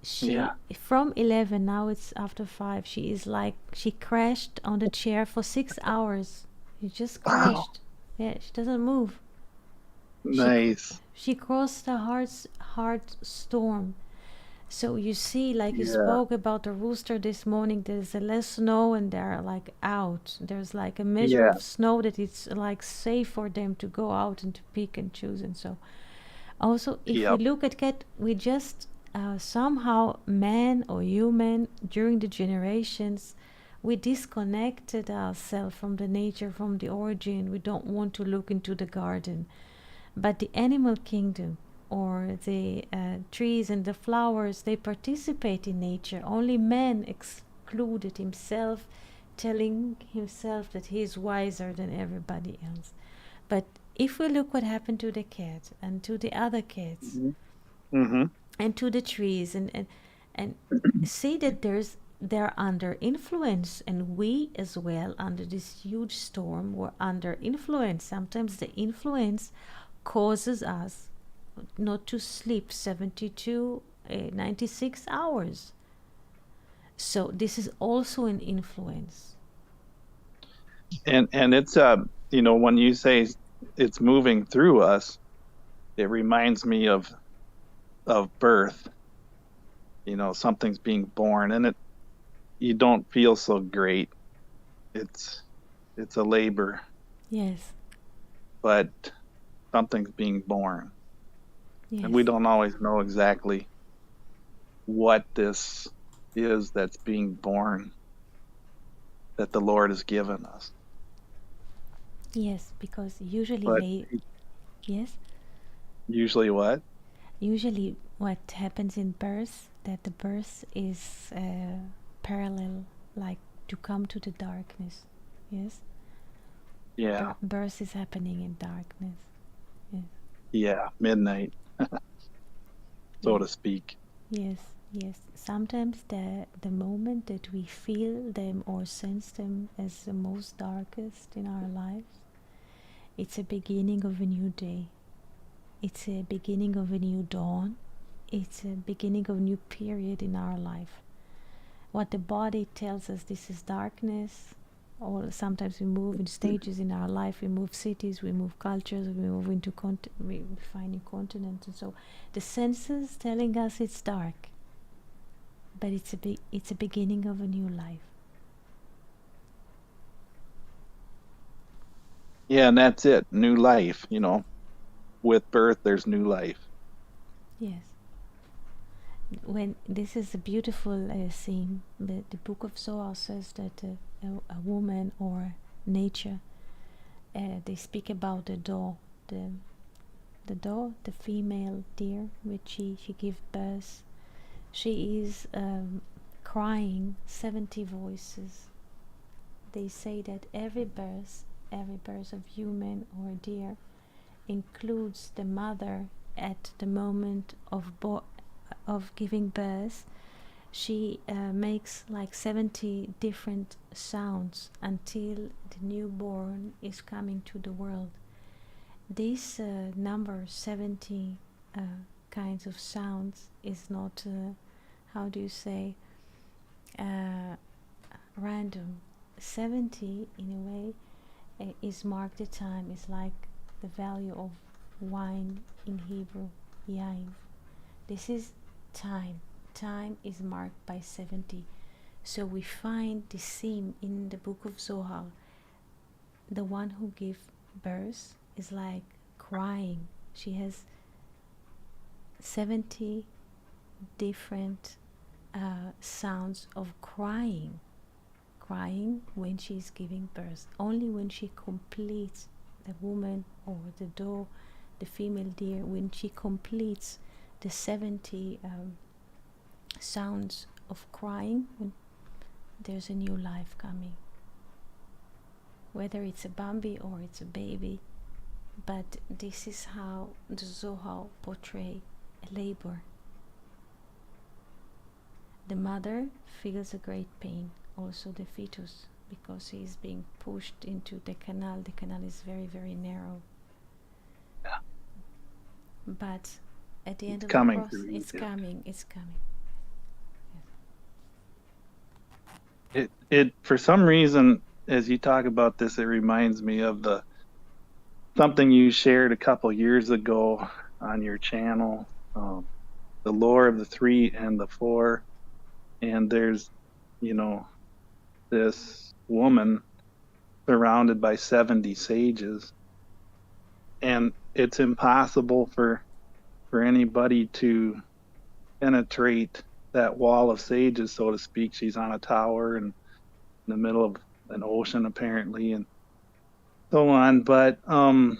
She Yeah. from 11, now it's after 5, she is like, she crashed on the chair for 6 hours. She just Wow. crashed. Yeah, she doesn't move. Nice. She crossed a hard storm. So you see, like you Yeah. spoke about the rooster this morning, there's a less snow and they're like out. There's like a measure Yeah. of snow that it's like safe for them to go out and to pick and choose. And so also, if we Yep. look at cat, we just somehow, man or human, during the generations, we disconnected ourselves from the nature, from the origin. We don't want to look into the garden. But the animal kingdom or the trees and the flowers, they participate in nature. Only man excluded himself, telling himself that he is wiser than everybody else. But if we look what happened to the cat and to the other cats Mm-hmm. and to the trees, and see that they're under influence, and we as well, under this huge storm, were under influence. Sometimes the influence causes us not to sleep 72 96 hours. So this is also an influence. And it's when you say it's moving through us, it reminds me of birth. Something's being born, and you don't feel so great. It's a labor, Yes. but something's being born, Yes. and we don't always know exactly what this is that's being born, that the Lord has given us. Yes, because usually But yes, usually what? usually what happens in birth, that the birth is parallel, like to come to the darkness. Yes. Yeah. Birth is happening in darkness. Yes. Yeah, midnight, so to speak. Yes, yes. Sometimes the moment that we feel them or sense them as the most darkest in our lives, it's a beginning of a new day. It's a beginning of a new dawn. It's a beginning of a new period in our life. What the body tells us, this is darkness, or sometimes we move in stages in our life. We move cities, we move cultures, we move into we find new continents, and so the senses telling us it's dark, but it's a beginning of a new life. Yeah, and that's it. New life, with birth, there's new life. Yes. When this is a beautiful theme, the Book of Zohar says that a woman or nature, they speak about the doe, the female deer, which she gives birth. She is crying 70 voices. They say that every birth of human or deer includes the mother at the moment of giving birth. She makes like 70 different sounds until the newborn is coming to the world. This number 70 kinds of sounds is not how do you say random. 70 in a way is marked the time, is like the value of wine in Hebrew, yain. This is time. Time is marked by 70. So we find this theme in the book of Zohar. The one who gives birth is like crying. She has 70 different sounds of crying. Crying when she's giving birth. Only when she completes, the woman or the doe, the female deer, when she completes the 70 sounds of crying, when there's a new life coming. Whether it's a Bambi or it's a baby, but this is how the Zohar portray labor. The mother feels a great pain, also the fetus, because he is being pushed into the canal. The canal is very, very narrow. Yeah. But at the end It's of coming the process, through it's Egypt. coming. It's coming. It for some reason, as you talk about this, it reminds me of something you shared a couple years ago on your channel, the lore of the 3 and the 4. And there's, this woman surrounded by 70 sages, and it's impossible for anybody to penetrate that wall of sages, so to speak. She's on a tower and in the middle of an ocean, apparently, and so on. But then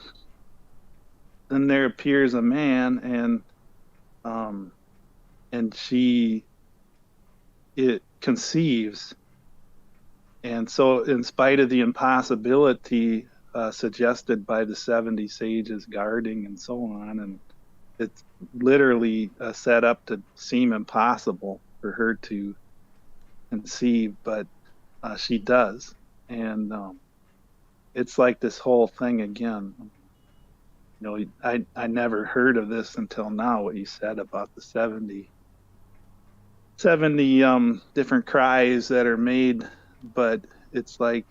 there appears a man, and it conceives. And so, in spite of the impossibility suggested by the 70 sages guarding and so on, and it's literally set up to seem impossible for her to conceive, but she does. And it's like this whole thing again. I never heard of this until now, what you said about the 70 different cries that are made, but it's like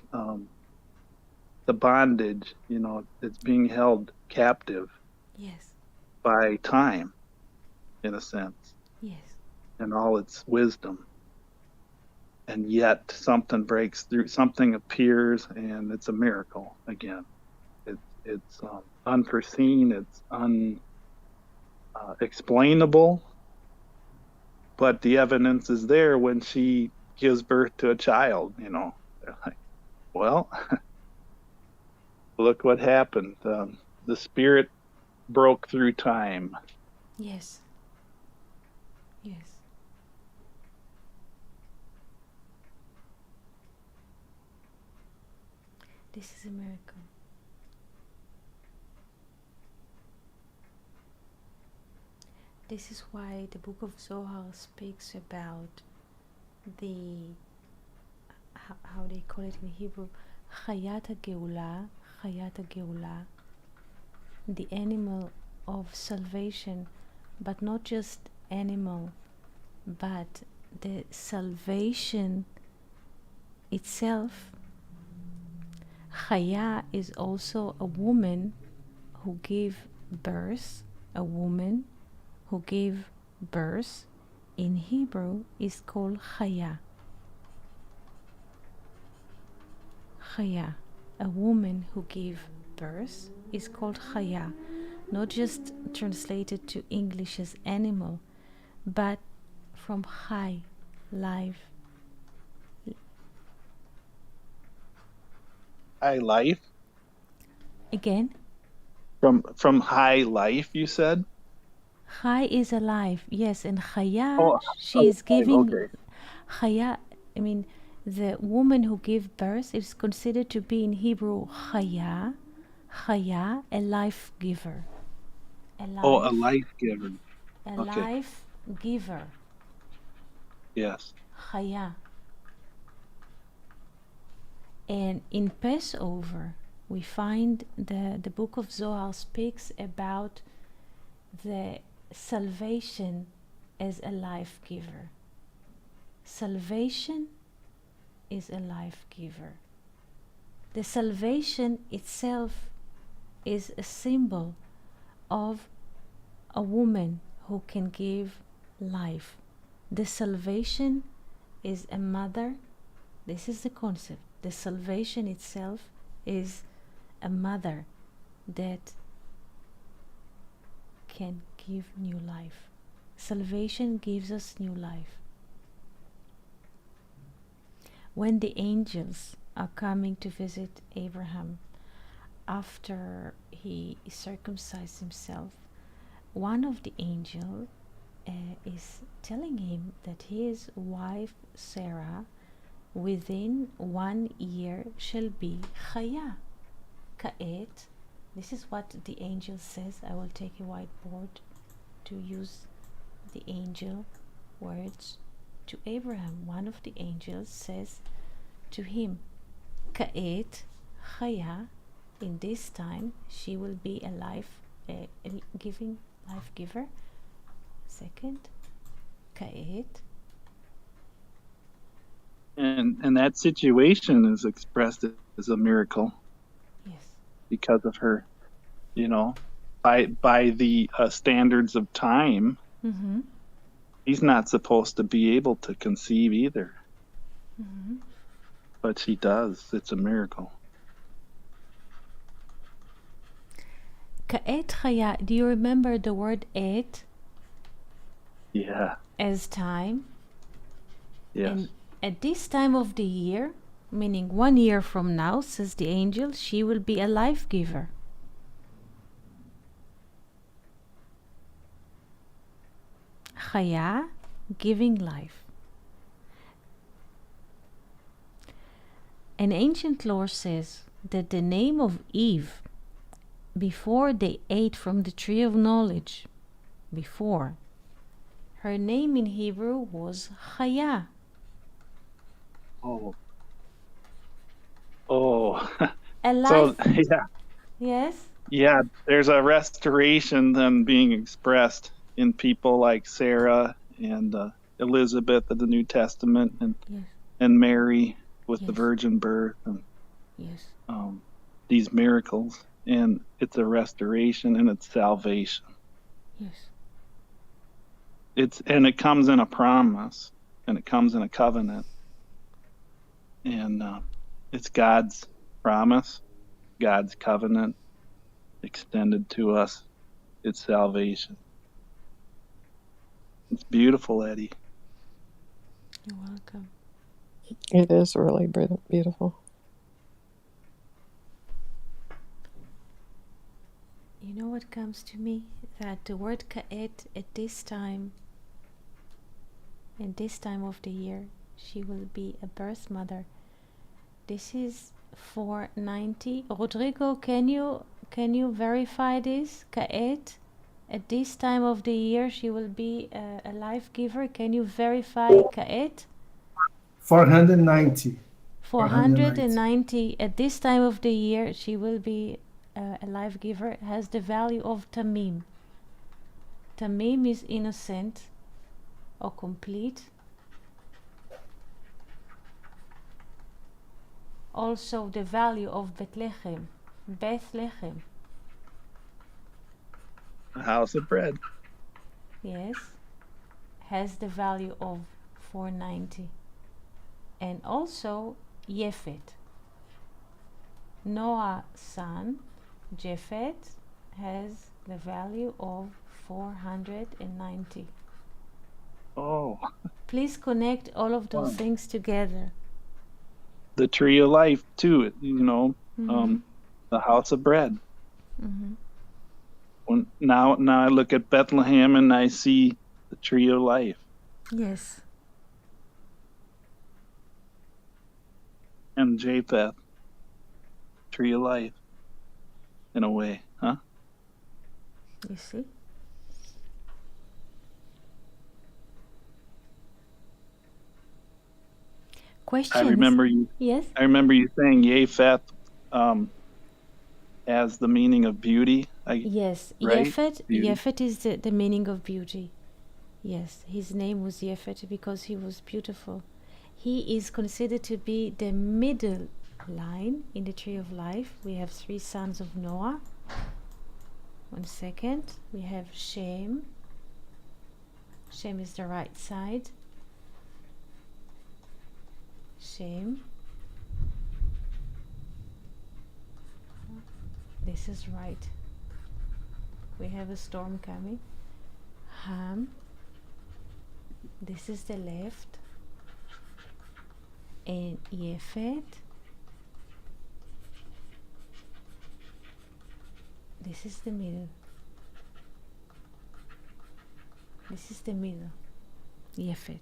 the bondage, it's being held captive Yes. by time, in a sense, Yes. and all its wisdom. And yet something breaks through, something appears, and it's a miracle again. It's unforeseen, it's unexplainable, but the evidence is there when she gives birth to a child. They're like, well, look what happened. The spirit broke through time. Yes. Yes. This is a miracle. This is why the book of Zohar speaks about how they call it in Hebrew, Chayat HaGeulah, the animal of salvation, but not just animal, but the salvation itself. Chaya is also a woman who gave birth, in Hebrew is called Chaya. Chaya, a woman who gave birth, is called Chaya, not just translated to English as animal, but from Chai, life. High life? Again? From high life, you said? Chai is alive, yes, and Chaya, she is okay, giving. okay. Chaya, the woman who gave birth is considered to be in Hebrew Chaya, a life giver. A life giver. A Okay. life giver. Yes. Chaya. And in Passover, we find the book of Zohar speaks about the salvation as a life giver. Salvation is a life giver. The salvation itself is a symbol of a woman who can give life. The salvation is a mother. This is the concept. The salvation itself is a mother that can give new life. Salvation gives us new life. When the angels are coming to visit Abraham after he circumcised himself, one of the angels is telling him that his wife Sarah within 1 year shall be Chaya. Ka'et. This is what the angel says. I will take a whiteboard to use the angel words to Abraham. One of the angels says to him, Ka'et Chaya, in this time she will be a life giver. Second, Ka'et. And that situation is expressed as a miracle Yes. because of her, by the standards of time. Mm-hmm. He's not supposed to be able to conceive either, Mm-hmm. but she does. It's a miracle. Ka'et Chaya. Do you remember the word et Yeah. as time? Yes. And at this time of the year, meaning 1 year from now, says the angel, she will be a life giver. Chaya, giving life. An ancient lore says that the name of Eve, before they ate from the tree of knowledge, her name in Hebrew was Chaya. Oh. A So life. Yes. yeah. There's a restoration then being expressed in people like Sarah and Elizabeth of the New Testament, Yes. and Mary with the Yes. virgin birth, and Yes. these miracles. And it's a restoration and it's salvation. Yes. And it comes in a promise, and it comes in a covenant, and it's God's promise, God's covenant extended to us. It's salvation. It's beautiful, Eddie. You're welcome. It is really beautiful. You know what comes to me? That the word Ka'et at this time of the year, she will be a birth mother. This is 490. Rodrigo, can you verify this? Ka'et, at this time of the year, she will be a life giver. Can you verify Ka'et? 490. 490. At this time of the year, she will be a life giver. It has the value of Tamim. Tamim is innocent or complete. Also the value of Bethlehem. Bethlehem. A house of bread. Yes. Has the value of 490. And also Yefet. Noah's son, Japhet, has the value of 490. Oh, Please connect all of those Wow. things together. the tree of life too. The house of bread. Mhm. Now I look at Bethlehem and I see the tree of life. Yes. And Japheth, tree of life, in a way, huh? You see? Questions? I remember you Yes. saying Japheth as the meaning of beauty. Yes. Right? Yefet. Beauty. Yefet is the meaning of beauty. Yes. His name was Yefet because he was beautiful. He is considered to be the middle line in the tree of life. We have 3 sons of Noah. 1 second. We have Shem. Shem is the right side. Shem. This is right. We have a storm coming. Ham. This is the left. And Yefet. This is the middle. This is the middle. Yefet.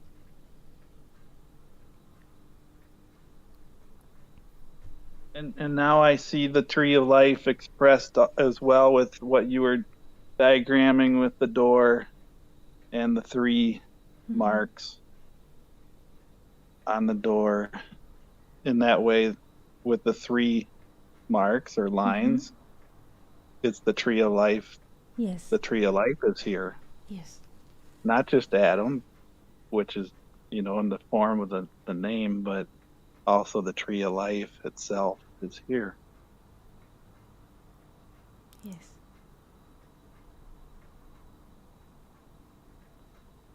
And now I see the tree of life expressed as well with what you were diagramming with the door and the 3 marks on the door. In that way, with the 3 marks or lines, it's the tree of life. Yes. The tree of life is here. Yes. Not just Adam, which is, in the form of the name, but also the tree of life itself is here. Yes.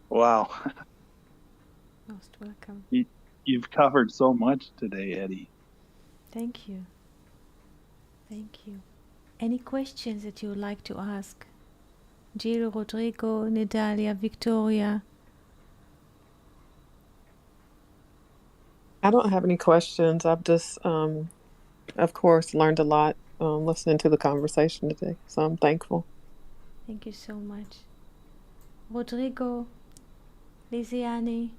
Wow. Most welcome. You've covered so much today, Eddie. Thank you. Thank you. Any questions that you would like to ask? Jill, Rodrigo, Nedalia, Victoria. I don't have any questions. I've just, of course, learned a lot listening to the conversation today. So I'm thankful. Thank you so much. Rodrigo, Lisiane,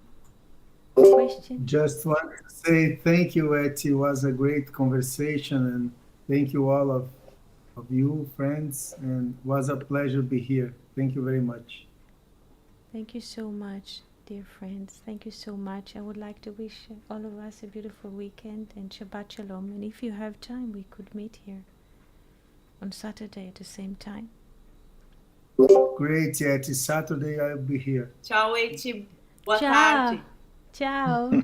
question? Just want to say thank you, Etty. It was a great conversation, and thank you all of you, friends, and it was a pleasure to be here. Thank you very much. Thank you so much, dear friends. Thank you so much. I would like to wish all of us a beautiful weekend and Shabbat Shalom. And if you have time, we could meet here on Saturday at the same time. Great, Etty. Saturday I'll be here. Tchau, Eti. Boa Ciao. tarde. Ciao.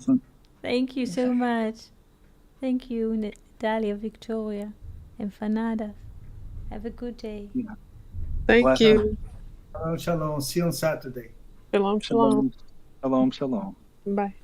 Thank you so much. Thank you, Dalia, Victoria, and Fanada. Have a good day. Thank Bless you. Shalom, shalom. See you on Saturday. Shalom, shalom. Shalom, shalom. Bye.